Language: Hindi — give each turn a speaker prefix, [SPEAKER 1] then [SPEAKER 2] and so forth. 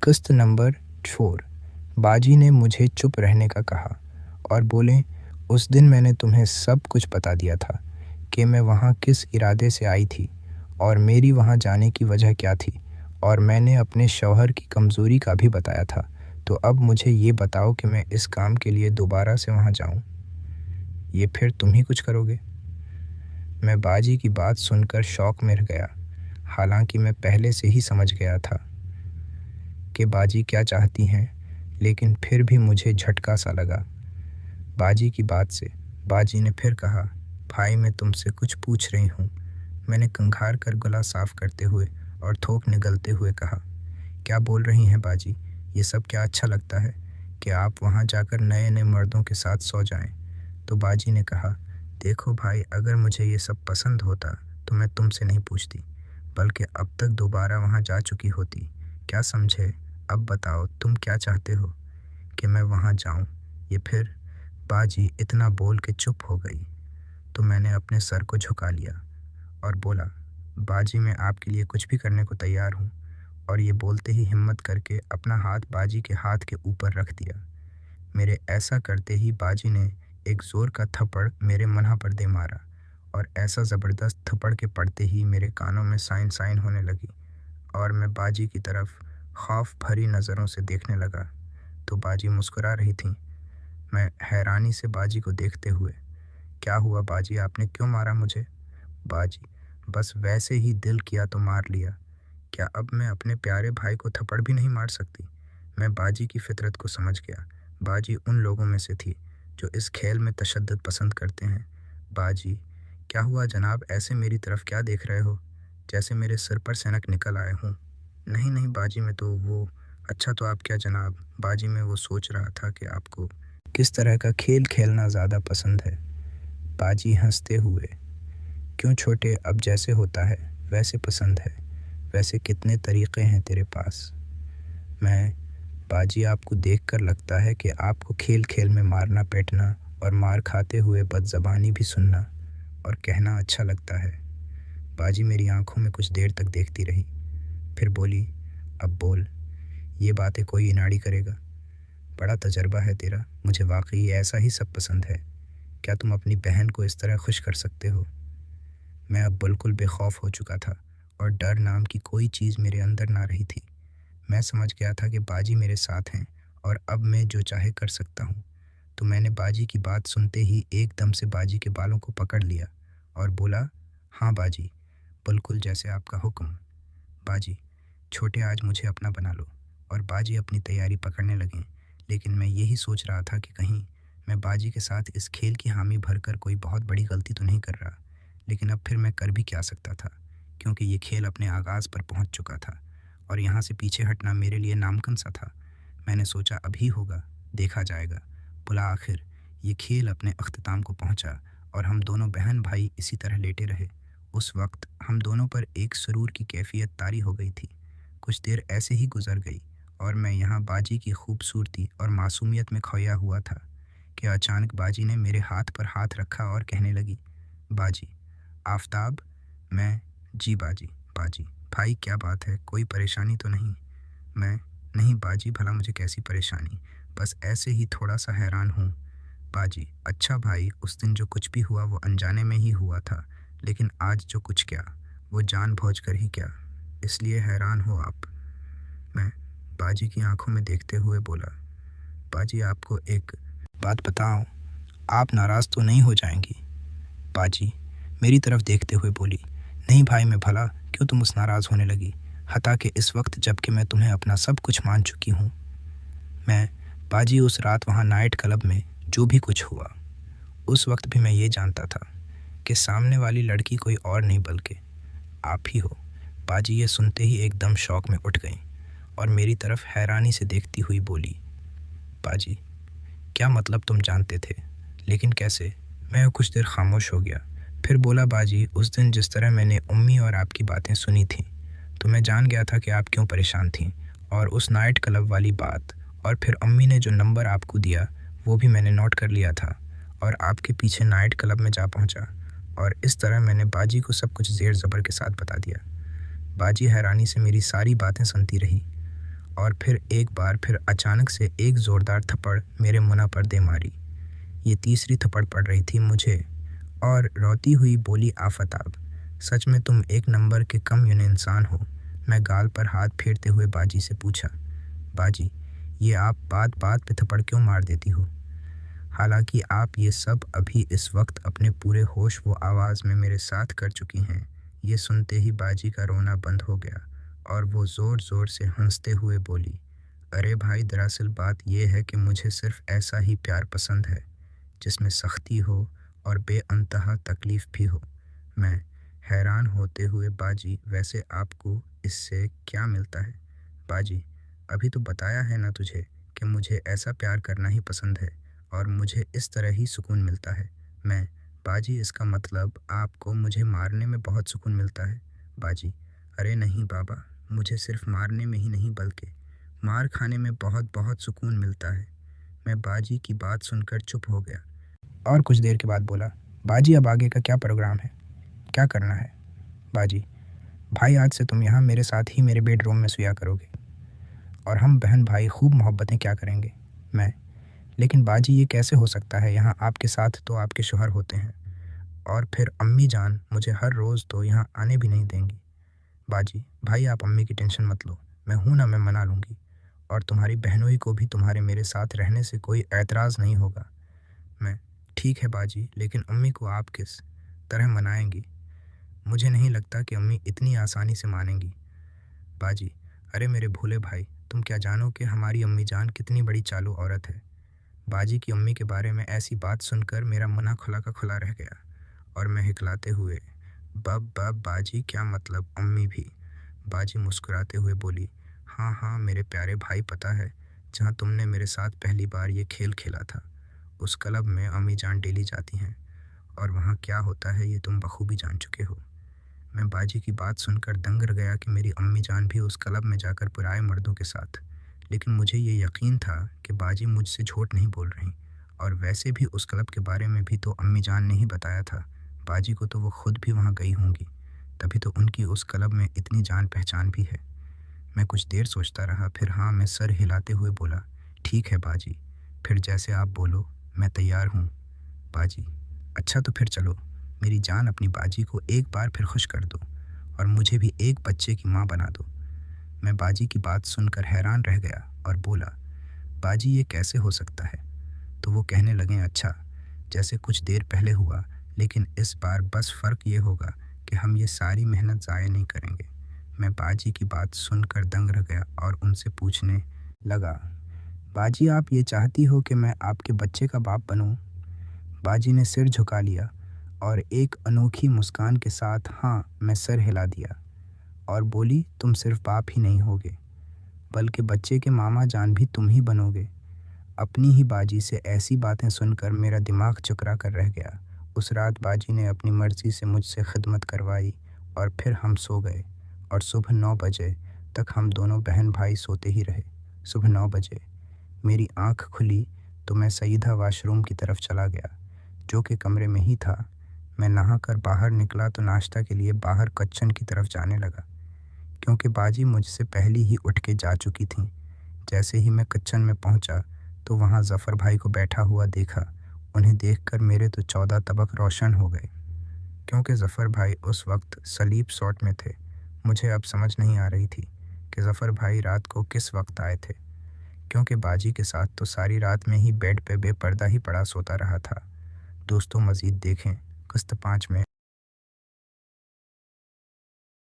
[SPEAKER 1] किस्त नंबर 4। बाजी ने मुझे चुप रहने का कहा और बोले, उस दिन मैंने तुम्हें सब कुछ बता दिया था कि मैं वहाँ किस इरादे से आई थी और मेरी वहाँ जाने की वजह क्या थी, और मैंने अपने शौहर की कमज़ोरी का भी बताया था। तो अब मुझे ये बताओ कि मैं इस काम के लिए दोबारा से वहाँ जाऊँ, ये फिर तुम ही कुछ करोगे? मैं बाजी की बात सुनकर शौक में रह गया। हालांकि मैं पहले से ही समझ गया था कि बाजी क्या चाहती हैं, लेकिन फिर भी मुझे झटका सा लगा बाजी की बात से। बाजी ने फिर कहा, भाई मैं तुमसे कुछ पूछ रही हूँ। मैंने कंघार कर गला साफ करते हुए और थोक निगलते हुए कहा, क्या बोल रही हैं बाजी? ये सब क्या अच्छा लगता है कि आप वहाँ जाकर नए नए मर्दों के साथ सो जाएं? तो बाजी ने कहा, देखो भाई, अगर मुझे ये सब पसंद होता तो मैं तुमसे नहीं पूछती, बल्कि अब तक दोबारा वहाँ जा चुकी होती। क्या समझे? अब बताओ तुम क्या चाहते हो कि मैं वहाँ जाऊँ? ये फिर? बाजी इतना बोल के चुप हो गई तो मैंने अपने सर को झुका लिया और बोला, बाजी मैं आपके लिए कुछ भी करने को तैयार हूँ। और ये बोलते ही हिम्मत करके अपना हाथ बाजी के हाथ के ऊपर रख दिया। मेरे ऐसा करते ही बाजी ने एक ज़ोर का थप्पड़ मेरे मनहा पर दे मारा, और ऐसा ज़बरदस्त थप्पड़ के पड़ते ही मेरे कानों में साइन साइन होने लगी और मैं बाजी की तरफ खौफ भरी नज़रों से देखने लगा तो बाजी मुस्कुरा रही थी। मैं हैरानी से बाजी को देखते हुए, क्या हुआ बाजी, आपने क्यों मारा मुझे? बाजी, बस वैसे ही दिल किया तो मार लिया। क्या अब मैं अपने प्यारे भाई को थप्पड़ भी नहीं मार सकती? मैं बाजी की फितरत को समझ गया। बाजी उन लोगों में से थी जो इस खेल में तशद्दुद पसंद करते हैं। बाजी, क्या हुआ जनाब, ऐसे मेरी तरफ क्या देख रहे हो, जैसे मेरे सिर पर सनक निकल आए हों? नहीं नहीं बाजी, में तो वो, अच्छा तो आप क्या जनाब? बाजी, में वो सोच रहा था कि आपको किस तरह का खेल खेलना ज़्यादा पसंद है। बाजी हंसते हुए, क्यों छोटे, अब जैसे होता है वैसे पसंद है। वैसे कितने तरीक़े हैं तेरे पास? मैं, बाजी आपको देखकर लगता है कि आपको खेल खेल में मारना पीटना और मार खाते हुए बदज़बानी भी सुनना और कहना अच्छा लगता है। बाजी मेरी आंखों में कुछ देर तक देखती रही, फिर बोली, अब बोल, ये बातें कोई इनाड़ी करेगा? बड़ा तजर्बा है तेरा, मुझे वाकई ऐसा ही सब पसंद है। क्या तुम अपनी बहन को इस तरह खुश कर सकते हो? मैं अब बिल्कुल बेखौफ हो चुका था और डर नाम की कोई चीज़ मेरे अंदर ना रही थी। मैं समझ गया था कि बाजी मेरे साथ हैं और अब मैं जो चाहे कर सकता हूँ। तो मैंने बाजी की बात सुनते ही एकदम से बाजी के बालों को पकड़ लिया और बोला, हाँ बाजी, बिल्कुल जैसे आपका हुक्म। बाजी, छोटे आज मुझे अपना बना लो। और बाजी अपनी तैयारी पकड़ने लगे, लेकिन मैं यही सोच रहा था कि कहीं मैं बाजी के साथ इस खेल की हामी भरकर कोई बहुत बड़ी गलती तो नहीं कर रहा। लेकिन अब फिर मैं कर भी क्या सकता था, क्योंकि ये खेल अपने आगाज़ पर पहुंच चुका था और यहाँ से पीछे हटना मेरे लिए नामुमकिन सा था। मैंने सोचा अभी होगा, देखा जाएगा। बुला आखिर ये खेल अपने अख्ताम को पहुँचा और हम दोनों बहन भाई इसी तरह लेटे रहे। उस वक्त हम दोनों पर एक सुरूर की कैफियत तारी हो गई थी। कुछ देर ऐसे ही गुजर गई और मैं यहाँ बाजी की खूबसूरती और मासूमियत में खोया हुआ था कि अचानक बाजी ने मेरे हाथ पर हाथ रखा और कहने लगी, बाजी, आफताब? मैं, जी बाजी। बाजी, भाई क्या बात है, कोई परेशानी तो नहीं? मैं, नहीं बाजी, भला मुझे कैसी परेशानी, बस ऐसे ही थोड़ा सा हैरान हूँ। बाजी, अच्छा भाई, उस दिन जो कुछ भी हुआ वो अनजाने में ही हुआ था, लेकिन आज जो कुछ क्या, वो जानबूझ कर ही क्या, इसलिए हैरान हो आप? मैं, बाजी की आंखों में देखते हुए बोला, बाजी आपको एक बात बताऊं, आप नाराज़ तो नहीं हो जाएंगी? बाजी मेरी तरफ देखते हुए बोली, नहीं भाई, मैं भला क्यों तुम उस नाराज़ होने लगी, हता कि इस वक्त जबकि मैं तुम्हें अपना सब कुछ मान चुकी हूँ। मैं, बाजी उस रात वहाँ नाइट क्लब में जो भी कुछ हुआ, उस वक्त भी मैं ये जानता था कि सामने वाली लड़की कोई और नहीं बल्कि आप ही हो। बाजी ये सुनते ही एकदम शौक में उठ गई और मेरी तरफ हैरानी से देखती हुई बोली, बाजी क्या मतलब तुम जानते थे, लेकिन कैसे? मैं कुछ देर खामोश हो गया, फिर बोला, बाजी उस दिन जिस तरह मैंने उम्मी और आपकी बातें सुनी थीं तो मैं जान गया था कि आप क्यों परेशान थीं, और उस नाइट क्लब वाली बात और फिर अम्मी ने जो नंबर आपको दिया वो भी मैंने नोट कर लिया था और आपके पीछे नाइट क्लब में जा पहुंचा, और इस तरह मैंने बाजी को सब कुछ ज़ेर ज़बर के साथ बता दिया। बाजी हैरानी से मेरी सारी बातें सुनती रही और फिर एक बार फिर अचानक से एक ज़ोरदार थप्पड़ मेरे मुँह पर दे मारी। ये तीसरी थप्पड़ पड़ रही थी मुझे और रोती हुई बोली आफताब, सच में तुम एक नंबर के कम यूं इंसान हो। मैं गाल पर हाथ फेरते हुए बाजी से पूछा, बाजी ये आप बात बात पे थप्पड़ क्यों मार देती हो? हालांकि आप ये सब अभी इस वक्त अपने पूरे होश व आवाज़ में मेरे साथ कर चुकी हैं। ये सुनते ही बाजी का रोना बंद हो गया और वो ज़ोर ज़ोर से हंसते हुए बोली, अरे भाई दरअसल बात यह है कि मुझे सिर्फ ऐसा ही प्यार पसंद है जिसमें सख्ती हो और बेअंतहा तकलीफ़ भी हो। मैं हैरान होते हुए, बाजी वैसे आपको इससे क्या मिलता है? बाजी अभी तो बताया है ना तुझे कि मुझे ऐसा प्यार करना ही पसंद है और मुझे इस तरह ही सुकून मिलता है। मैं बाजी इसका मतलब आपको मुझे मारने में बहुत सुकून मिलता है? बाजी अरे नहीं बाबा, मुझे सिर्फ मारने में ही नहीं बल्कि मार खाने में बहुत बहुत सुकून मिलता है। मैं बाजी की बात सुनकर चुप हो गया और कुछ देर के बाद बोला, बाजी अब आगे का क्या प्रोग्राम है, क्या करना है? बाजी भाई आज से तुम यहाँ मेरे साथ ही मेरे बेडरूम में सोया करोगे और हम बहन भाई खूब मोहब्बतें क्या करेंगे। मैं लेकिन बाजी ये कैसे हो सकता है, यहाँ आपके साथ तो आपके शौहर होते हैं और फिर अम्मी जान मुझे हर रोज़ तो यहाँ आने भी नहीं देंगी। बाजी भाई आप अम्मी की टेंशन मत लो, मैं हूँ ना, मैं मना लूँगी और तुम्हारी बहनोई को भी तुम्हारे मेरे साथ रहने से कोई एतराज़ नहीं होगा। मैं ठीक है बाजी, लेकिन अम्मी को आप किस तरह मनाएंगी? मुझे नहीं लगता कि अम्मी इतनी आसानी से मानेंगी। बाजी अरे मेरे भोले भाई, तुम क्या जानो कि हमारी अम्मी जान कितनी बड़ी चालू औरत है। बाजी की अम्मी के बारे में ऐसी बात सुनकर मेरा मुंह खुला का खुला रह गया और मैं हिकलाते हुए, बब बब बाजी क्या मतलब अम्मी भी? बाजी मुस्कुराते हुए बोली, हाँ हाँ मेरे प्यारे भाई, पता है जहाँ तुमने मेरे साथ पहली बार ये खेल खेला था उस क्लब में अम्मी जान डेली जाती हैं और वहाँ क्या होता है ये तुम बखूबी जान चुके हो। मैं बाजी की बात सुनकर दंग रह गया कि मेरी अम्मी जान भी उस क्लब में जाकर पुराए मर्दों के साथ, लेकिन मुझे ये यकीन था कि बाजी मुझसे झूठ नहीं बोल रही और वैसे भी उस क्लब के बारे में भी तो अम्मी जान ने ही बताया था। बाजी को तो वो खुद भी वहाँ गई होंगी, तभी तो उनकी उस क्लब में इतनी जान पहचान भी है। मैं कुछ देर सोचता रहा, फिर हाँ मैं सर हिलाते हुए बोला, ठीक है बाजी, फिर जैसे आप बोलो मैं तैयार हूँ। बाजी अच्छा तो फिर चलो, मेरी जान अपनी बाजी को एक बार फिर खुश कर दो और मुझे भी एक बच्चे की माँ बना दो। मैं बाजी की बात सुनकर हैरान रह गया और बोला, बाजी ये कैसे हो सकता है? तो वो कहने लगे, अच्छा जैसे कुछ देर पहले हुआ, लेकिन इस बार बस फ़र्क ये होगा कि हम ये सारी मेहनत ज़ाया नहीं करेंगे। मैं बाजी की बात सुनकर दंग रह गया और उनसे पूछने लगा, बाजी आप ये चाहती हो कि मैं आपके बच्चे का बाप बनूं? बाजी ने सिर झुका लिया और एक अनोखी मुस्कान के साथ हाँ मैं सर हिला दिया और बोली, तुम सिर्फ बाप ही नहीं होगे बल्कि बच्चे के मामा जान भी तुम ही बनोगे। अपनी ही बाजी से ऐसी बातें सुनकर मेरा दिमाग चकरा कर रह गया। उस रात बाजी ने अपनी मर्ज़ी से मुझसे खिदमत करवाई और फिर हम सो गए और सुबह 9 बजे तक हम दोनों बहन भाई सोते ही रहे। सुबह 9 बजे मेरी आँख खुली तो मैं सीधा वाशरूम की तरफ चला गया, जो कि कमरे में ही था। मैं नहाकर बाहर निकला तो नाश्ता के लिए बाहर किचन की तरफ जाने लगा, क्योंकि बाजी मुझसे पहले ही उठ के जा चुकी थीं। जैसे ही मैं किचन में पहुंचा तो वहां ज़फ़र भाई को बैठा हुआ देखा। उन्हें देखकर मेरे तो 14 तबक रोशन हो गए, क्योंकि ज़फ़र भाई उस वक्त स्लीप शॉट में थे। मुझे अब समझ नहीं आ रही थी कि ज़फ़र भाई रात को किस वक्त आए थे, क्योंकि बाजी के साथ तो सारी रात में ही बेड पे बेपर्दा ही पड़ा सोता रहा था। दोस्तों मज़ीद देखें किस्त 5 में।